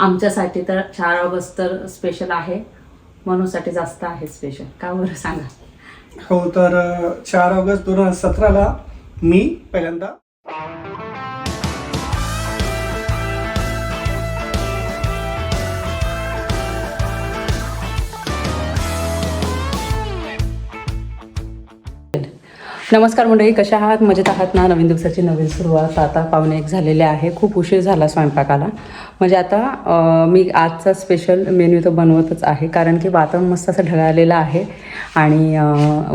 आमच्यासाठी तर 4 ऑगस्ट तर स्पेशल आहे, मनूसाठी जास्त आहे स्पेशल. का बरं सांगा? हो, तर 4 ऑगस्ट 2017ला मी पहिल्यांदा नमस्कार मंडळी, कशा आहात? मजेत आहात ना? नवीन दिवसाची नवीन सुरुवात. आता 1:15 झालेले आहे. खूप उशीर झाला स्वयंपाकाला. म्हणजे आता मी आजचा स्पेशल मेन्यू तर बनवतच आहे, कारण की वातावरण मस्त असं ढगाळलेलं आहे आणि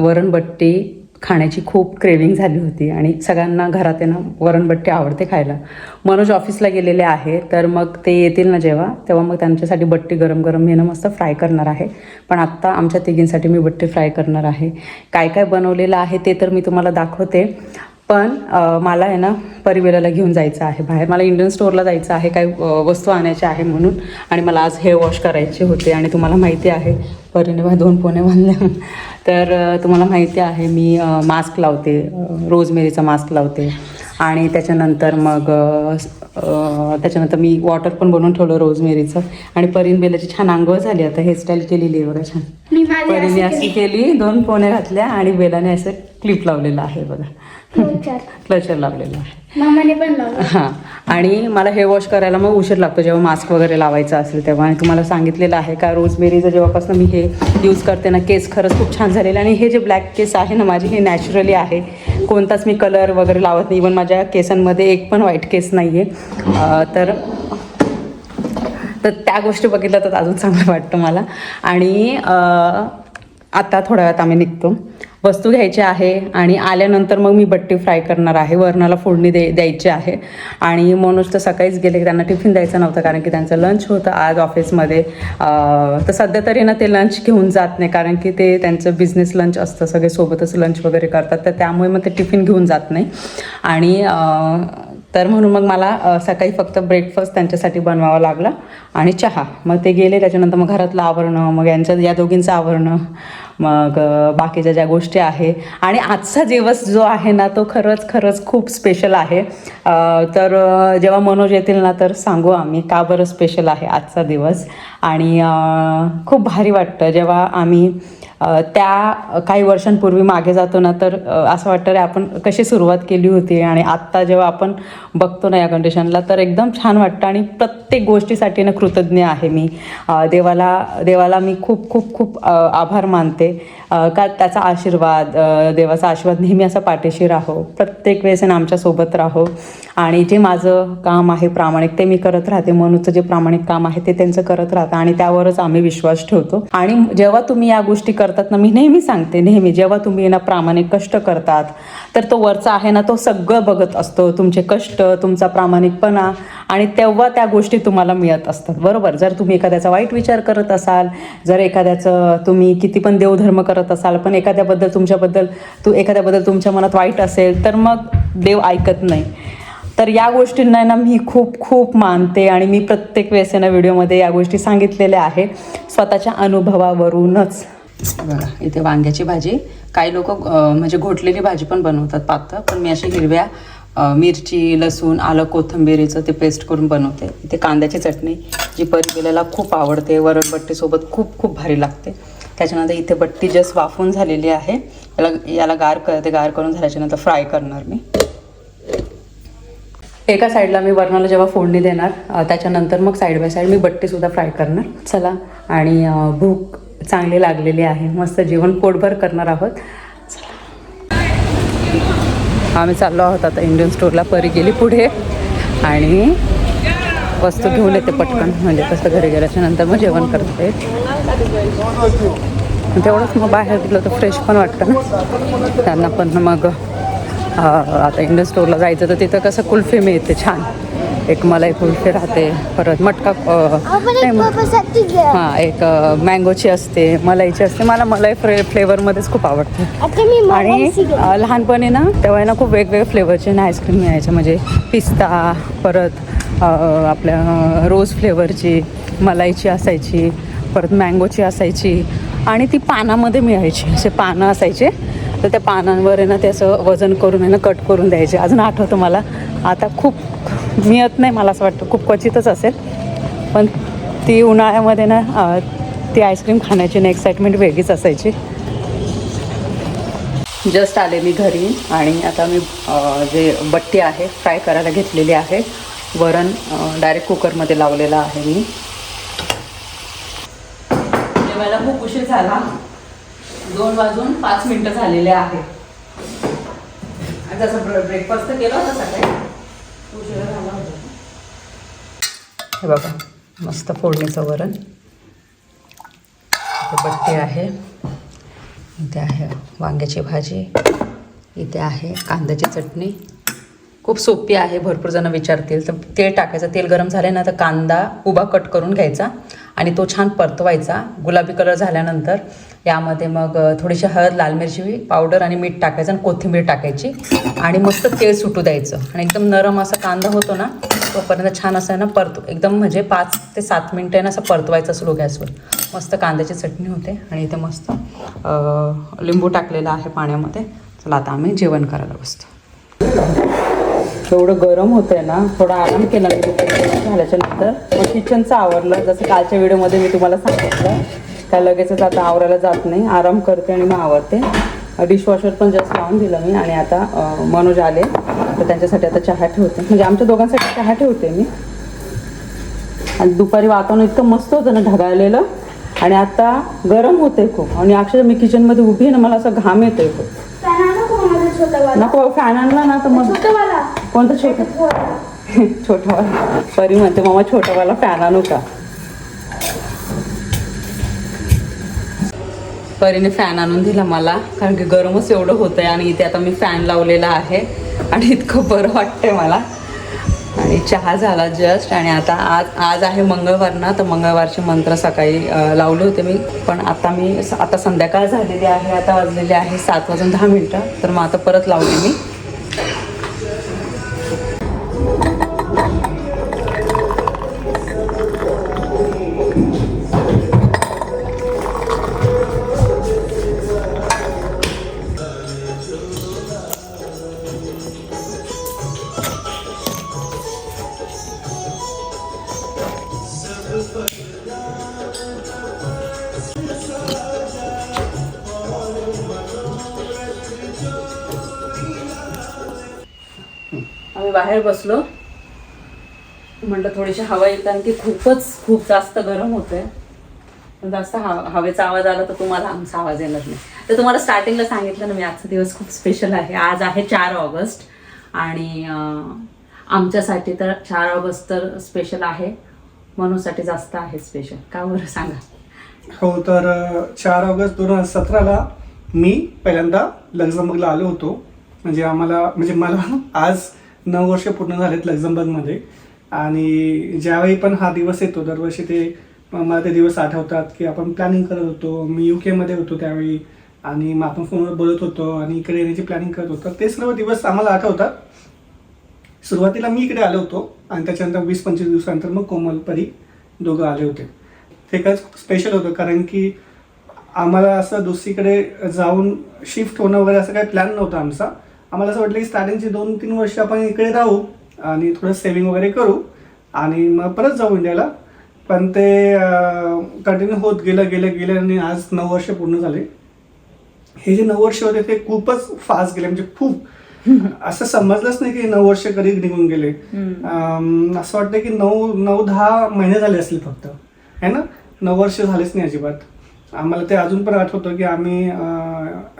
वरणबट्टी खाण्याची खूप क्रेविंग झाली होती आणि सगळ्यांना घरात आहे ना वरणबट्टी आवडते खायला. मनोज ऑफिसला गेलेले आहे, तर मग ते येतील ना तेव्हा मग त्यांच्यासाठी बट्टी गरम गरम मी ना मस्त फ्राय करणार आहे. पण आत्ता आमच्या तिघींसाठी मी बट्टी फ्राय करणार आहे. काय काय बनवलेलं आहे ते तर मी तुम्हाला दाखवते. पण मला आहे ना परिवेलाला घेऊन जायचं आहे बाहेर. मला इंडियन स्टोअरला जायचं आहे, काही वस्तू आणायच्या आहे म्हणून. आणि मला आज हेअर वॉश करायचे होते आणि तुम्हाला माहिती आहे परीने 2 पोने बांधल्या. तर तुम्हाला माहिती आहे मी मास्क लावते, रोजमेरीचा मास्क लावते. आणि त्याच्यानंतर मी वॉटर पण बनवून ठेवलं रोजमेरीचं. आणि परीन बेलाची छान आंघोळ झाली. आता हेअरस्टाईल केलेली आहे बघा छान. परीने अशी केली, 2 पोने घातल्या आणि बेलाने असं क्लिप लावलेलं आहे बघा, क्लचर लावलेलं आहे. मामाने पण लावलं. हां. आणि मला हेअर वॉश करायला मग उशीर लागतो जेव्हा मास्क वगैरे लावायचं असेल तेव्हा. आणि तुम्हाला सांगितलेलं आहे का रोजमेरीचं जेव्हापासून मी हे यूज करते ना केस खरंच खूप छान झालेले. आणि हे जे ब्लॅक केस आहे ना माझे, हे नॅचरली आहे. कोणताच मी कलर वगैरे लावत नाही. इवन माझ्या केसांमध्ये एक पण व्हाईट केस नाही आहे. तर त्या गोष्टी बघितल्या तर अजून चांगलं वाटतं मला. आणि आता थोड्या वेळात आम्ही निघतो, वस्तू घ्यायची आहे आणि आल्यानंतर मग मी बट्टी फ्राय करणार आहे. वरणाला फोडणी द्यायची आहे. आणि मनोज तर सकाळीच गेले, त्यांना टिफिन द्यायचं नव्हतं कारण की त्यांचं लंच होतं आज ऑफिसमध्ये. तर सध्या तरी ना ते लंच घेऊन जात नाही, कारण की ते त्यांचं बिझनेस लंच असतं, सगळे सोबतच लंच वगैरे करतात. तर त्यामुळे मग ते टिफिन घेऊन जात नाही. आणि तर म्हणून मग मला सकाळी फक्त ब्रेकफास्ट त्यांच्यासाठी बनवावा लागला आणि चहा. मग ते गेले, त्याच्यानंतर मग घरातलं आवरणं, मग या दोघींचं आवरणं, मग बाकीच्या ज्या गोष्टी आहे. आणि आजचा दिवस जो आहे ना तो खरंच खूप स्पेशल आहे. तर जेव्हा मनोज येतील ना तर सांगू आम्ही का बरं स्पेशल आहे आजचा दिवस. आणि खूप भारी वाटतं जेव्हा आम्ही त्या काही वर्षांपूर्वी मागे जातो ना, तर असं वाटतं रे आपण कशी सुरुवात केली होती. आणि आत्ता जेव्हा आपण बघतो ना या कंडिशनला तर एकदम छान वाटतं. आणि प्रत्येक गोष्टीसाठी ना कृतज्ञ आहे मी. देवाला मी खूप आभार मानते का त्याचा आशीर्वाद, देवाचा आशीर्वाद नेहमी असा पाठीशी राहो, प्रत्येक वेळेस ना आमच्यासोबत राहो. आणि जे माझं काम आहे प्रामाणिक ते मी करत राहते, मनूचं जे प्रामाणिक काम आहे ते त्यांचं करत राहतं आणि त्यावरच आम्ही विश्वास ठेवतो. आणि जेव्हा तुम्ही या गोष्टी करतात ना, मी नेहमी सांगते, जेव्हा तुम्ही ना प्रामाणिक कष्ट करतात तर तो वरचा आहे ना तो सगळं बघत असतो, तुमचे कष्ट, तुमचा प्रामाणिकपणा. आणि तेव्हा त्या गोष्टी तुम्हाला मिळत असतात, बरोबर. जर तुम्ही एखाद्याचा वाईट विचार करत असाल, जर एखाद्याचं तुम्ही किती पण देवधर्म करत असाल, पण एखाद्याबद्दल तुमच्या मनात वाईट असेल तर मग देव ऐकत नाही. तर या गोष्टींना ना मी खूप मानते. आणि मी प्रत्येक वेळेस ना व्हिडिओमध्ये या गोष्टी सांगितलेल्या आहे स्वतःच्या अनुभवावरूनच. बघा इथे वांग्याची भाजी, काही लोक म्हणजे घोटलेली भाजी पण बनवतात पातळ, पण मी अशी हिरव्या मिरची, लसूण, आलं, कोथिंबीरीचं ते पेस्ट करून बनवते. इथे कांद्याची चटणी जी परिवेलाला खूप आवडते, वरणबट्टीसोबत खूप भारी लागते. त्याच्यानंतर इथे बट्टी जस्ट वाफून झालेली आहे, याला गार करून झाल्याच्यानंतर फ्राय करणार मी. एका साईडला मी वरणाला जेव्हा फोडणी देणार त्याच्यानंतर मग साईड बाय साईड मी बट्टीसुद्धा फ्राय करणार. चला. आणि भूक चांगली लागलेली आहे, मस्त जेवण पोटभर करणार आहोत. आम्ही चाललो आहोत आता इंडियन स्टोअरला. परी गेली पुढे आणि वस्तू घेऊन येते पटकन, म्हणजे कसं घरी गेल्याच्यानंतर मग जेवण करते. तेवढंच मग बाहेर गेलं तर फ्रेश पण वाटतं ना त्यांना पण. मग आता इंडियन स्टोअरला जायचं तर तिथं कसं कुल्फी मिळते छान, एक मलाई कुल्फी राहते, परत मटका हां एक मँगोची असते, मलाईची असते. मला मलाई फ्लेवरमध्येच खूप आवडते. आणि लहानपणी ना तेव्हा ना खूप वेगवेगळे फ्लेवरचे ना आईस्क्रीम मिळायचे, म्हणजे पिस्ता, परत आपल्या रोज फ्लेवरची, मलाईची असायची, परत मँगोची असायची. आणि ती पानामध्ये मिळायची, असे पानं असायचे, तर त्या पानांवर आहे ना ते असं वजन करून आहे ना कट करून द्यायचे. अजून आठवतं मला. आता खूप मिळत नाही, मला असं वाटतं खूप क्वचितच असेल. पण ती उन्हाळ्यामध्ये ना ती आईस्क्रीम खाण्याची ना एक्साइटमेंट वेगळीच असायची. जस्ट आले मी घरी आणि आता मी जे बट्टी आहे फ्राय करायला घेतलेली आहे. वरण डायरेक्ट कुकरमध्ये लावलेलं आहे मी. जेवायला खूप उशीर झाला, 2:05 झालेले आहे. जसं ब्रेकफास्ट केला होता सकाळी, उशीर झाला होता. हे बघा मस्त फोडणीचं वरण. इथे बट्टी आहे, इथे आहे वांग्याची भाजी, इथे आहे कांद्याची चटणी. खूप सोपी आहे. भरपूर जण विचारतील. तर तेल टाकायचं, तेल गरम झाले ना तर कांदा उभा कट करून घ्यायचा आणि तो छान परतवायचा. गुलाबी कलर झाल्यानंतर यामध्ये मग थोडीशी हळद, लाल मिरची पावडर आणि मीठ टाकायचं आणि कोथिंबीर टाकायची आणि मस्त तेल सुटू द्यायचं. आणि एकदम नरम असा कांदा होतो ना तोपर्यंत छान असं आहे ना एकदम म्हणजे 5 ते 7 मिनटं ना असं परतवायचं स्लो गॅसवर. मस्त कांद्याची चटणी होते आणि इथे मस्त लिंबू टाकलेला आहे पाण्यामध्ये. चला आता आम्ही जेवण करायला बसतो. एवढं गरम होतंय ना, थोडा आराम केला मी झाल्याच्या नंतर. मग किचनचं आवरलं. जसं कालच्या व्हिडिओमध्ये मी तुम्हाला सांगितलं का लगेचच आता आवरायला जात नाही, आराम करते आणि मग आवरते. डिशवॉशर पण जस्ट लावून दिलं मी. आणि आता मनोज आले तर त्यांच्यासाठी आता चहा ठेवते, म्हणजे आमच्या दोघांसाठी चहा ठेवते मी. आणि दुपारी वातावरण इतकं मस्त होतं ना ढगाळलेलं, आणि आता गरम होते खूप. आणि अक्षरशः मी किचनमध्ये उभी आहे ना, मला असं घाम येतोय खूप. नको फॅन आणला ना तर मग कोणतं छोटावाला परी म्हणते मामा छोटावाला फॅन आणू का. परीने फॅन आणून दिला मला, कारण की गरमच एवढं होतं आहे. आणि इथे आता मी फॅन लावलेला आहे आणि इतकं बरं वाटतंय मला. आणि चहा झाला जस्ट. आणि आता आज आहे मंगळवार ना, तर मंगळवारचे मंत्र सकाळी लावले होते मी. पण आता संध्याकाळ झालेली आहे, आता वाजलेले आहे 7:10. तर मग आता परत लावले मी. आम्ही बाहेर बसलो, म्हटलं थोडीशी हवा येईल, कारण की खूप जास्त गरम होतंय. जास्त हवेचा आवाज आला तर तुम्हाला आमचा आवाज येणार नाही. तर तुम्हाला स्टार्टिंगला सांगितलं ना मी, आजचा दिवस खूप स्पेशल आहे. आज आहे 4 ऑगस्ट आणि आमच्यासाठी तर 4 ऑगस्ट तर स्पेशल आहे, मनूसाठी जास्त आहे स्पेशल. का बरं सांगा. हो, तर 4 ऑगस्ट 2017 मी पहिल्यांदा लक्झमबर्गला आलो होतो. म्हणजे मला आज 9 वर्ष पूर्ण झालेत लक्झमबर्गमध्ये. आणि ज्यावेळी पण हा दिवस येतो दरवर्षी मला ते दिवस आठवतात की आपण प्लॅनिंग करत होतो. मी UK होतो त्यावेळी, आणि मग आपण फोनवर बोलत होतो आणि इकडे येण्याची प्लॅनिंग करत होतो. ते सर्व दिवस आम्हाला आठवतात. सुरुवातीला मी इकडे आलो होतो आणि त्याच्यानंतर 20-25 दिवसानंतर मग कोमल, परी दोघं आले होते. ते खरंच खूप स्पेशल होतं, कारण की आम्हाला असं दुसरीकडे जाऊन शिफ्ट होणं वगैरे असं काही प्लॅन नव्हता आमचा. आम्हाला असं वाटलं की स्टार्टिंगची 2-3 वर्ष आपण इकडे राहू आणि थोडं सेविंग वगैरे करू आणि मग परत जाऊ इंडियाला. पण ते कंटिन्यू होत गेलं आणि आज 9 वर्ष पूर्ण झाले. हे जे 9 वर्ष होते ते खूपच फास्ट गेले. म्हणजे खूप असं समजलंच नाही की 9 वर्ष कधी निघून गेले. असं वाटतं की 9-10 महिने झाले असतील फक्त, है ना. 9 वर्ष झालेच नाही अजिबात. आम्हाला ते अजून पण आठवतं की आम्ही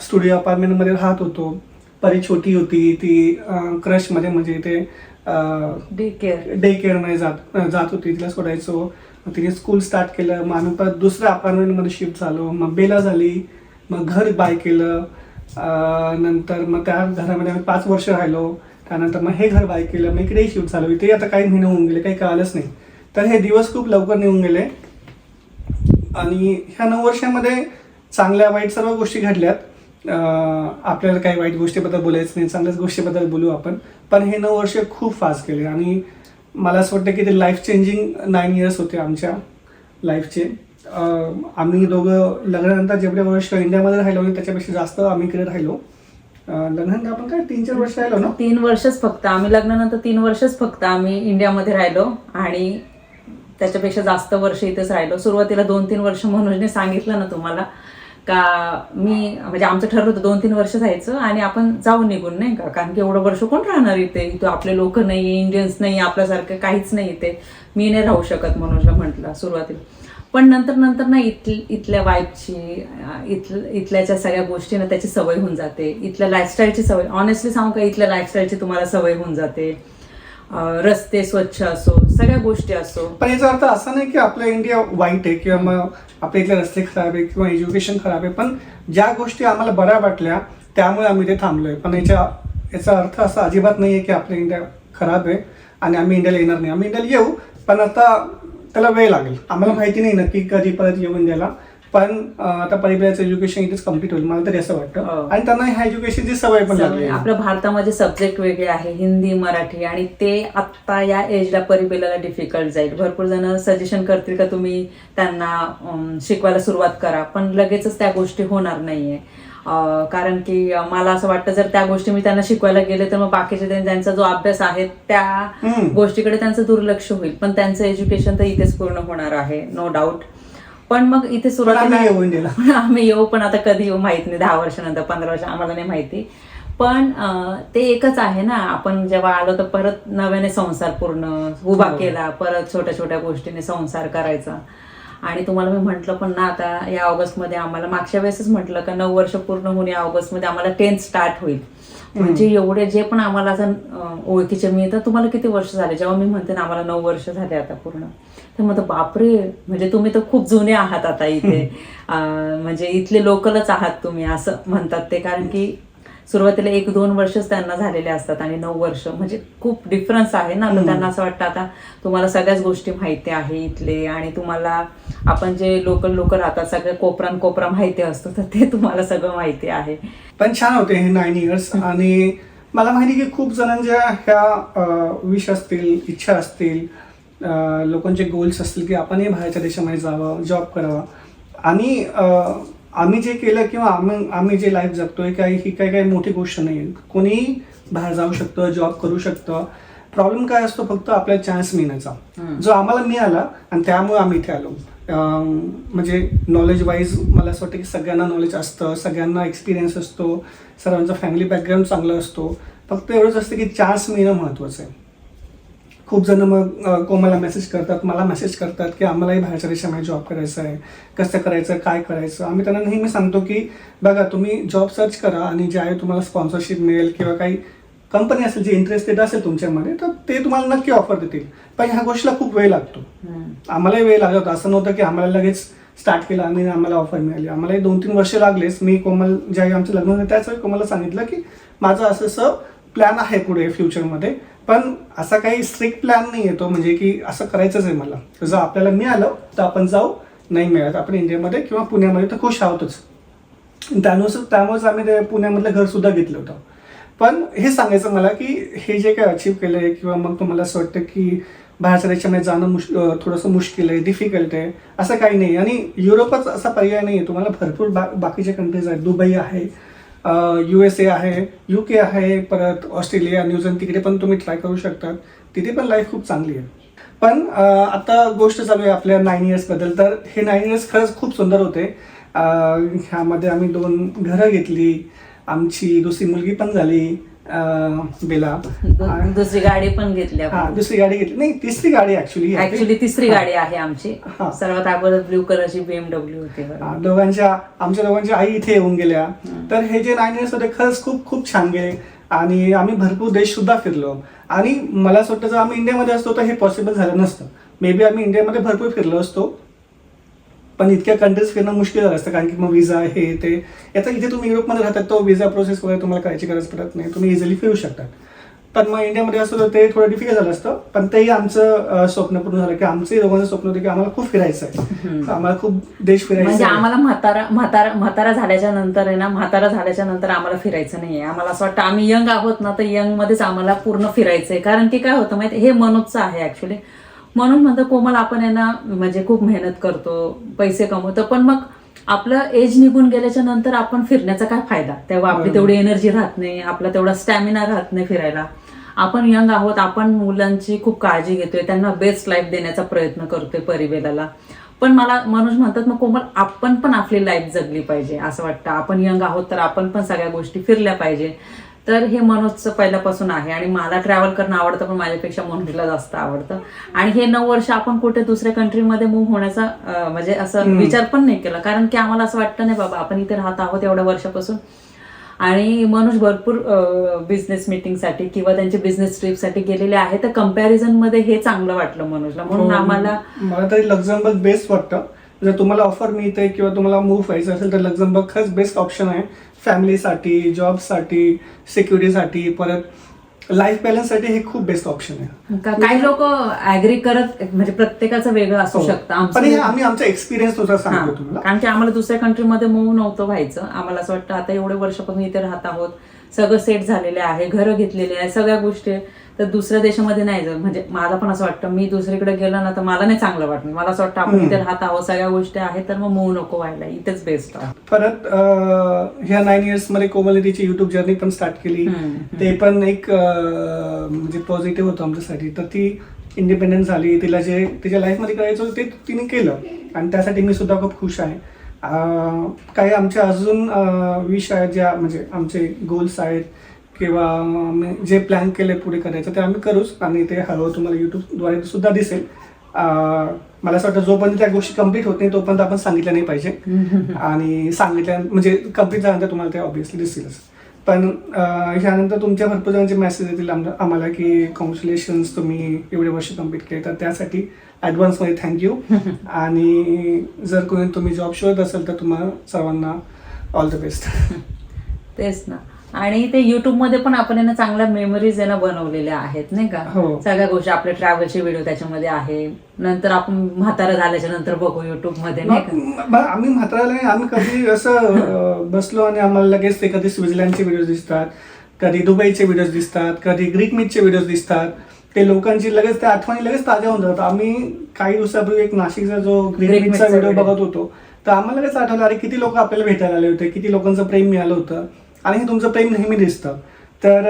स्टुडिओ अपार्टमेंटमध्ये राहत होतो. परी छोटी होती, ती क्रशमध्ये म्हणजे ते डे केअरमध्ये जात होती. तिला सोडायचो. तिने स्कूल स्टार्ट केलं. मग आम्ही परत दुसऱ्या अपार्टमेंटमध्ये शिफ्ट झालो. मग बेला झाली. मग घर बाय केलं. नंतर मग त्या घरामध्ये आम्ही 5 वर्ष राहिलो. त्यानंतर मग हे घर बाय केलं. मग इकडेही शिफ्ट झालो. इथे आता काही महिने होऊन गेले, काही कळालंच नाही. तर हे दिवस खूप लवकर निघून गेले. आणि ह्या 9 वर्षामध्ये चांगल्या वाईट सर्व गोष्टी घडल्यात. आपल्याला काही वाईट गोष्टीबद्दल बोलायचं नाही, चांगल्याच गोष्टीबद्दल बोलू आपण. पण हे 9 वर्ष खूप फास्ट गेले आणि मला असं वाटतं की ते लाईफ चेंजिंग 9 इयर्स होते आमच्या लाईफचे. आम्ही दोघं लग्नानंतर जेवढे वर्ष इंडियामध्ये राहिलो आणि त्याच्यापेक्षा जास्त आम्ही इकडे राहिलो. लग्नानंतर आपण काय 3-4 वर्ष राहिलो ना. 3 वर्षच फक्त. आम्ही लग्नानंतर 3 वर्षच फक्त आम्ही इंडियामध्ये राहिलो. आणि त्याच्यापेक्षा जास्त वर्ष इथेच राहिलो. सुरुवातीला 2-3 वर्ष मनोजने सांगितलं ना तुम्हाला का मी म्हणजे आमचं ठरलं होतं 2-3 वर्ष जायचं आणि आपण जाऊन निघून, नाही का, कारण की एवढं वर्ष कोण राहणार इथे आपले लोक नाही, इंडियन्स नाही, आपल्यासारखं काहीच नाही इथे, मी नाही राहू शकत मनोजला म्हटलं सुरुवातीला. पण नंतर ना इथल्या वाईफची इथल्याच्या सगळ्या गोष्टी ना त्याची सवय होऊन जाते, इथल्या लाईफस्टाईलची सवय, ऑनेस्टली सांगू का, इथल्या लाईफस्टाईलची तुम्हाला सवय होऊन जाते. रस्ते स्वच्छ असो, सगळ्या गोष्टी असो. पण याचा अर्थ असा नाही की आपलं इंडिया वाईट आहे किंवा मग आपल्या इथले रस्ते खराब आहे किंवा एज्युकेशन खराब आहे. पण ज्या गोष्टी आम्हाला बऱ्या वाटल्या त्यामुळे आम्ही ते थांबलोय. पण याचा अर्थ असा अजिबात नाही आहे की आपलं इंडिया खराब आहे आणि आम्ही इंडियाला येणार नाही. आम्ही इंडियाला येऊ, पण आता त्याला वेळ लागेल. आम्हाला माहिती नाही नक्की कधी परत येऊ इंडियाला, पण आता परिबळाचं एज्युकेशन इथेच कम्प्लीट होईल, मला तरी असं वाटतं. आणि त्यांना ह्या एज्युकेशनची सवय पण लागली. आपल्या भारतामध्ये सब्जेक्ट वेगळे आहे, हिंदी, मराठी, आणि ते आत्ता या एजला परिबेलाला डिफिकल्ट जाईल. भरपूर जण सजेशन करतील का तुम्ही त्यांना शिकवायला सुरुवात करा, पण लगेचच त्या गोष्टी होणार नाहीये. कारण की मला असं वाटतं जर त्या गोष्टी मी त्यांना शिकवायला गेले तर मग बाकीचे त्यांचा जो अभ्यास आहे त्या गोष्टीकडे त्यांचं दुर्लक्ष होईल. पण त्यांचं एज्युकेशन तर इथेच पूर्ण होणार आहे, नो डाऊट. पण मग इथे सुरुवातीला आम्ही येऊ, पण आता कधी येऊ माहित नाही, 10 वर्षानंतर, 15 वर्ष, आम्हाला नाही माहिती. पण ते एकच आहे ना, आपण जेव्हा आलो तर परत नव्याने संसार पूर्ण उभा केला, परत छोट्या छोट्या गोष्टीने संसार करायचा. आणि तुम्हाला मी म्हटलं पण ना, आता या ऑगस्टमध्ये आम्हाला, मागच्या वेळेसच म्हटलं का 9 वर्ष पूर्ण होऊन या ऑगस्टमध्ये आम्हाला 10th स्टार्ट होईल. म्हणजे एवढे जे पण आम्हाला आता ओळखीचे मिळतात, तुम्हाला किती वर्ष झाले, जेव्हा मी म्हणते ना आम्हाला 9 वर्ष झाले आता पूर्ण, तर मग बापरे, म्हणजे तुम्ही तर खूप जुने आहात आता इथे, म्हणजे इथले लोकलच आहात तुम्ही, असं म्हणतात ते. कारण की सुरुवातीला 1-2 वर्षच त्यांना झालेले असतात आणि 9 वर्ष म्हणजे खूप डिफरन्स आहे ना. तर त्यांना असं वाटतं आता तुम्हाला सगळ्याच गोष्टी माहिती आहे इथले, आणि तुम्हाला आपण जे लोक राहतात सगळे कोपरा माहिती असतो, तर ते तुम्हाला सगळं माहिती आहे. पण छान होते हे 9 इयर्स. आणि मला माहिती की खूप जणांच्या ह्या विश असतील, इच्छा असतील, लोकांचे गोल्स असतील की आपणही बाहेरच्या देशामध्ये जावं, जॉब करावा. आणि आम्ही जे केलं किंवा आम्ही जे लाईफ जगतोय ही काही मोठी गोष्ट नाही आहे. कोणी बाहेर जाऊ शकतं, जॉब करू शकतं. प्रॉब्लेम काय असतो, फक्त आपल्याला चान्स मिळण्याचा, जो आम्हाला मिळाला आणि त्यामुळे आम्ही इथे आलो. म्हणजे नॉलेज वाईज मला असं वाटतं की सगळ्यांना नॉलेज असतं, सगळ्यांना एक्सपिरियन्स असतो, सर्वांचा फॅमिली बॅकग्राऊंड चांगला असतो. फक्त एवढंच असतं की चान्स मिळणं महत्त्वाचं आहे. खूप जण मग कोमलला मेसेज करतात, मला मेसेज करतात की आम्हालाही बाहेरच्या देशामध्ये जॉब करायचा आहे, कसं करायचं, काय करायचं. आम्ही त्यांना नेहमी सांगतो की बघा, तुम्ही जॉब सर्च करा आणि जे आहे तुम्हाला स्पॉन्सरशिप मिळेल किंवा काही कंपनी असेल जे इंटरेस्टेड असेल तुमच्यामध्ये, तर ते तुम्हाला नक्की ऑफर देतील. पण ह्या गोष्टीला खूप वेळ लागतो. आम्हालाही वेळ लागला होता, असं नव्हतं की आम्हाला लगेच स्टार्ट केलं आणि आम्हाला ऑफर मिळाली. आम्हालाही 2-3 वर्ष लागलेच. मी कोमल ज्यावेळी आमचं लग्न झालं त्याच वेळी कोमलला सांगितलं की माझं असं प्लॅन आहे पुढे फ्युचरमध्ये, पण असा काही स्ट्रिक्ट प्लॅन नाही येतो, म्हणजे की असं करायचंच आहे मला. जर आपल्याला मिळालं तर आपण जाऊ, नाही मिळालं आपण इंडियामध्ये किंवा पुण्यामध्ये तर खुश आहोतच. त्यामुळेच आम्ही ते पुण्यामधलं घर सुद्धा घेतलं होतं. पण हे सांगायचं मला की हे जे काही अचीव्ह केलं आहे किंवा मग तुम्हाला असं वाटतं की बाहेरच्या देशामध्ये जाणं थोडंसं मुश्किल आहे, डिफिकल्ट आहे, असं काही नाही. आणि युरोपच असा पर्याय नाही आहे, तुम्हाला भरपूर बाकीचे कंट्रीज आहेत. दुबई आहे, USA आहे, UK आहे, परत ऑस्ट्रेलिया, न्यूझीलंड, तिकडे पण तुम्ही ट्राय करू शकतात. तिथे पण लाईफ खूप चांगली आहे. पण आता गोष्ट चालू आहे आपल्या 9 इयर्सबद्दल. तर हे 9 इयर्स खरंच खूप सुंदर होते. ह्यामध्ये आम्ही 2 घरं घेतली, आमची दुसरी मुलगी पण झाली, बेला, दुसरी गाडी पण घेतली. दुसरी गाडी घेतली, नाही तिसरी गाडी ऍक्च्युली तिसरी गाडी आहे आमची. सर्वात अगोदर ब्ल्यू कलरची BMW होती. आमच्या दोघांच्या आई इथे येऊन गेल्या. तर हे जे 9 इयर्स होते खरंच खूप खूप छान गेले. आणि आम्ही भरपूर देश सुद्धा फिरलो. आणि मला असं वाटतं जर आम्ही इंडियामध्ये असतो तर हे पॉसिबल झालं नसतं. मे बी आम्ही इंडियामध्ये भरपूर फिरलो असतो, पण इतक्या कंट्रीज फिरणं मुश्किल झालं असतं. कारण की मग विजा हे ते, याचा इथे तुम्ही युरोपमध्ये राहतात तो विजा प्रोसेस वगैरे तुम्हाला करायची गरज पडत नाही, तुम्ही इझिली फिरू शकतात. पण मग इंडियामध्ये असं तर ते थोडं डिफिकल्ट झालं असतं. पण तेही आमचं स्वप्न पूर्ण झालं की आमचंही दोघांचं स्वप्न होतं की आम्हाला खूप फिरायचं आहे, आम्हाला खूप देश फिरायचं. म्हणजे आम्हाला म्हातारा झाल्याच्या नंतर आहे ना, म्हातारा झाल्याच्या नंतर आम्हाला फिरायचं नाहीये. आम्हाला असं वाटतं आम्ही यंग आहोत ना, तर यंग मध्येच आम्हाला पूर्ण फिरायचंय. कारण की काय होतं माहिती, हे मनोजचं आहे ऍक्च्युली. म्हणून म्हणतो कोमल आपण आहे ना, म्हणजे खूप मेहनत करतो, पैसे कमवतो, पण मग आपलं एज निघून गेल्याच्या नंतर आपण फिरण्याचा काय फायदा, तेव्हा आपली तेवढी एनर्जी राहत नाही, आपला तेवढा स्टॅमिना राहत नाही फिरायला. आपण यंग आहोत, आपण मुलांची खूप काळजी घेतोय, त्यांना बेस्ट लाईफ देण्याचा प्रयत्न करतोय परिवेलाला. पण मला मनोज म्हणतात मग कोमल आपण पण आपली लाईफ जगली पाहिजे असं वाटतं. आपण यंग आहोत तर आपण पण सगळ्या गोष्टी फिरल्या पाहिजे. तर हे मनोजचं पहिल्यापासून आहे. आणि मला ट्रॅव्हल करणं आवडतं, पण माझ्यापेक्षा मनोजला जास्त आवडतं. आणि हे 9 वर्ष आपण कुठे दुसऱ्या कंट्रीमध्ये मूव्ह होण्याचा म्हणजे असं विचार पण नाही केला, कारण की आम्हाला असं वाटतं नाही बाबा आपण इथे राहत आहोत एवढ्या वर्षापासून. आणि मनोज भरपूर बिझनेस मीटिंगसाठी किंवा त्यांच्या बिझनेस ट्रिपसाठी गेलेले आहे, तर कम्पॅरिझन मध्ये हे चांगलं वाटलं मनोजला, म्हणून आम्हाला. मला तरी लक्झमबर्ग बेस्ट वाटतं. जर तुम्हाला ऑफर मिळते किंवा तुम्हाला मूव्ह व्हायचं असेल तर लक्झमबर्ग खरंच बेस्ट ऑप्शन आहे. फॅमिलीसाठी, जॉबसाठी, सिक्युरिटीसाठी, परत लाईफ बॅलन्ससाठी हे खूप बेस्ट ऑप्शन आहे. काही लोक ऍग्री करत, म्हणजे प्रत्येकाचं वेगळं असू शकतं. पण हे आम्ही आमचा एक्सपिरियन्स नुसार सांगतो तुम्हाला, कारण की आम्हाला दुसऱ्या कंट्रीमध्ये मूव्ह नव्हतं व्हायचं. आम्हाला असं वाटतं आता एवढे वर्षापासून इथे राहत आहोत, सगळं सेट झालेले आहे, घरं घेतलेली आहे, सगळ्या गोष्टी, तर दुसऱ्या देशामध्ये नाही जात. म्हणजे मला पण असं वाटतं मी दुसरीकडे गेलो ना तर मला नाही चांगलं वाटतं. मला असं वाटतं आपण इथे राहत आहोत, सगळ्या गोष्टी आहेत, तर मग मूव्ह नको व्हायला, इथेच बेस्ट आहे. परत ह्या 9 इयर्स मध्ये कोमलने तिची युट्यूब जर्नी पण स्टार्ट केली. ते पण एक म्हणजे पॉझिटिव्ह होतं आमच्यासाठी. तर ती इंडिपेंडन्स झाली, तिला जे तिच्या लाईफमध्ये करायचं होतं ते तिने केलं, आणि त्यासाठी मी सुद्धा खूप खुश आहे. काही आमच्या अजून विश आहेत, ज्या म्हणजे आमचे गोल्स आहेत किंवा जे प्लॅन केले पुढे करायचं ते आम्ही करूच, आणि ते हळूहळू तुम्हाला युट्यूबद्वारे सुद्धा दिसेल. मला असं वाटतं जोपर्यंत त्या गोष्टी कम्प्लीट होत नाही तोपर्यंत आपण सांगितल्या नाही पाहिजे, आणि सांगितल्या म्हणजे कम्प्लीट झाल्यानंतर तुम्हाला ते ऑब्व्हियसली दिसेलच. पण ह्यानंतर तुमच्या भरपूर जणांचे मेसेज येतील आम्हाला की कॉंग्रॅच्युलेशन्स, तुम्ही एवढे वर्ष कम्प्लीट केले, तर त्यासाठी ॲडव्हान्समध्ये थँक्यू. आणि जर कोणी तुम्ही जॉब शोधत असेल तर तुम्हाला सर्वांना ऑल द बेस्ट. तेच ना. आणि ते युट्यूब मध्ये पण आपण यांना चांगल्या मेमरीज यांना बनवलेल्या आहेत नाही का. सगळ्या गोष्टी, आपले ट्रॅव्हलचे व्हिडिओ त्याच्यामध्ये आहे. नंतर आपण म्हातारा झाल्याच्या नंतर बघू युट्यूब मध्ये नाही का. आम्ही म्हाताराला नाही, आम्ही कधी असं बसलो आणि आम्हाला लगेच ते कधी स्वित्झर्लंडचे व्हिडिओ दिसतात, कधी दुबईचे व्हिडिओ दिसतात, कधी ग्रीक मीटचे व्हिडिओ दिसतात. ते लोकांची लगेच त्या आठवणी लगेच ताज्या होऊन जातात. आम्ही काही दिवसापूर्वी एक नाशिकचा जो ग्रीक मीटचा व्हिडिओ बघत होतो, तर आम्हाला लगेच आठवलं अरे किती लोक आपल्याला भेटायला आले होते, किती लोकांचं प्रेम मिळालं होतं, आणि हे तुमचं प्रेम नेहमी दिसतं. तर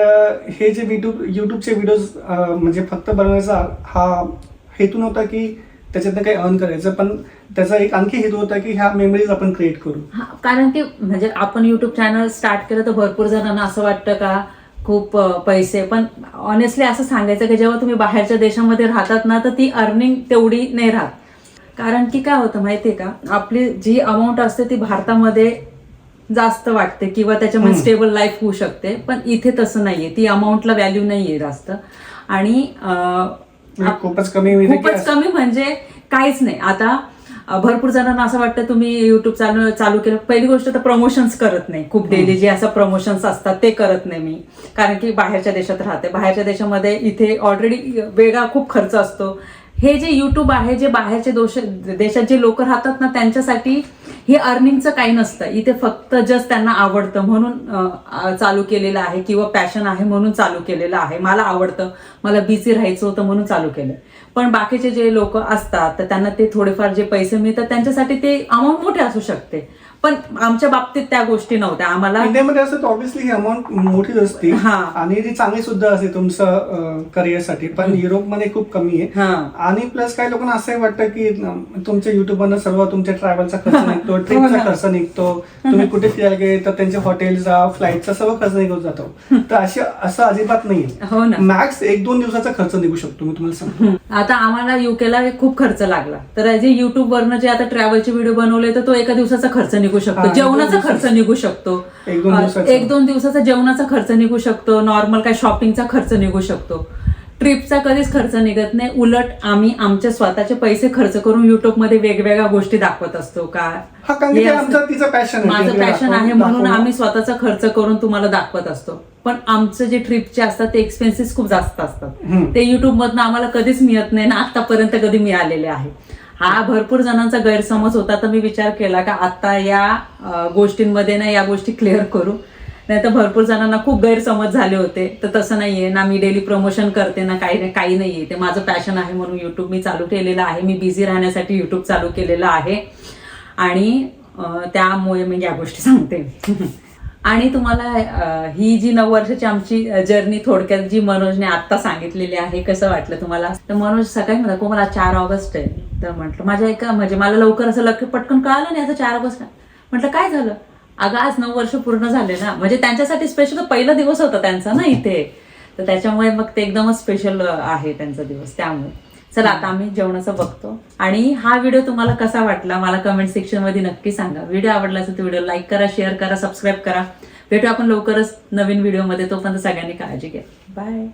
हे जे युट्यूबचे व्हिडिओज म्हणजे फक्त बनवण्याचा हा हेतू नव्हता की त्याच्यातनं काही अर्न करायचं, पण त्याचा एक आणखी हेतू होता की ह्या मेमरीज आपण क्रिएट करू. कारण की म्हणजे आपण युट्यूब चॅनल स्टार्ट केलं तर भरपूर जणांना असं वाटतं का खूप पैसे, पण ऑनेस्टली असं सांगायचं की जेव्हा तुम्ही बाहेरच्या देशामध्ये राहतात ना तर ती अर्निंग तेवढी नाही राहत. कारण की काय होतं माहितीये का, आपली जी अमाऊंट असते ती भारतामध्ये जास्त वाटते किंवा त्याच्यामध्ये स्टेबल लाईफ होऊ शकते, पण इथे तसं नाहीये. ती अमाऊंटला व्हॅल्यू नाहीये जास्त, आणि खूपच कमी म्हणजे काहीच नाही. आता भरपूर जणांना असं वाटतं तुम्ही युट्यूब चालू केलं, पहिली गोष्ट तर प्रमोशन्स करत नाही. खूप डेली जे असं प्रमोशन्स असतात ते करत नाही मी, कारण की बाहेरच्या देशात राहते. बाहेरच्या देशामध्ये इथे ऑलरेडी वेगळा खूप खर्च असतो. हे जे युट्यूब आहे, जे बाहेरच्या देशात जे लोक राहतात ना त्यांच्यासाठी हे अर्निंगचं काही नसतं. इथे फक्त जस्ट त्यांना आवडतं म्हणून चालू केलेलं आहे, किंवा पॅशन आहे म्हणून चालू केलेलं आहे. मला आवडतं, मला बिझी राहायचं होतं म्हणून चालू केलं. पण बाकीचे जे लोक असतात तर त्यांना ते थोडेफार जे पैसे मिळतात त्यांच्यासाठी ते अमाऊंट मोठे असू शकते, पण आमच्या बाबतीत त्या गोष्टी नव्हत्या. आम्हाला इंडियामध्ये असं तर ऑब्व्हियसली ही अमाऊंट मोठीच असते आणि ती चांगली सुद्धा असते तुमचं करिअरसाठी, पण युरोपमध्ये खूप कमी आहे. आणि प्लस काही लोकांना असंही वाटतं की तुमच्या युट्यूबवरनं सर्व तुमच्या ट्रॅव्हलचा खर्च निघतो, ट्रिपचा खर्च निघतो, तुम्ही कुठे फिरायला गेले तर त्यांच्या हॉटेलचा, फ्लाईटचा सर्व खर्च निघून जातो. तर असं अजिबात नाहीये. मॅक्स 1-2 दिवसाचा खर्च निघू शकतो. मी तुम्हाला सांगतो, आता आम्हाला युकेला खूप खर्च लागला, तर जे युट्यूब वरनं जे आता ट्रॅव्हलचे व्हिडिओ बनवले तर तो एका दिवसाचा खर्च निघू शकतो, जेवणाचा खर्च निघू शकतो, 1-2 दिवसाचा जेवणाचा खर्च निघू शकतो, नॉर्मल काय शॉपिंगचा खर्च निघू शकतो. ट्रिपचा कधीच खर्च निघत नाही. उलट आम्ही आमचे स्वतःचे पैसे खर्च करून युट्यूब मध्ये वेगवेगळ्या गोष्टी दाखवत असतो. माझं पॅशन आहे म्हणून आम्ही स्वतःचा खर्च करून तुम्हाला दाखवत असतो. पण आमचं जे ट्रिपचे असतात ते एक्सपेन्सेस खूप जास्त असतात, ते युट्यूब मधनं आम्हाला कधीच मिळत नाही ना आतापर्यंत कधी मिळालेले आहे. हा भरपूर जणांचा गैरसमज होता, तर मी विचार केला का आता या गोष्टींमध्ये ना या गोष्टी क्लिअर करू, नाही तर भरपूर जणांना खूप गैरसमज झाले होते. तर तसं नाहीये ना, मी डेली प्रमोशन करते ना काही नाहीये. ते माझं पॅशन आहे म्हणून युट्यूब मी चालू केलेलं आहे. मी बिझी राहण्यासाठी युट्यूब चालू केलेलं आहे, आणि त्यामुळे मी या गोष्टी सांगते. आणि तुम्हाला ही जी 9 वर्षाची आमची जर्नी थोडक्यात जी मनोजने आता सांगितलेली आहे कसं वाटलं तुम्हाला. तर मनोज सकाळी म्हणा को मला 4 ऑगस्ट आहे. तर म्हटलं माझ्या एका म्हणजे मला लवकर असं पटकन कळालं नाही आता 4 ऑगस्ट. म्हटलं काय झालं. अगं आज 9 वर्ष पूर्ण झाले ना, म्हणजे त्यांच्यासाठी स्पेशल पहिला दिवस होता त्यांचा ना इथे, तर त्याच्यामुळे मग ते एकदमच स्पेशल आहे त्यांचा दिवस. त्यामुळे चला आता आम्ही जेवणाचं बघतो. आणि हा व्हिडिओ तुम्हाला कसा वाटला मला कमेंट सेक्शन मध्ये नक्की सांगा. व्हिडिओ आवडला असेल तर व्हिडिओ लाईक करा, शेअर करा, सबस्क्राईब करा. भेटू आपण लवकरच नवीन व्हिडिओमध्ये. तोपर्यंत सगळ्यांनी काळजी घ्या. बाय.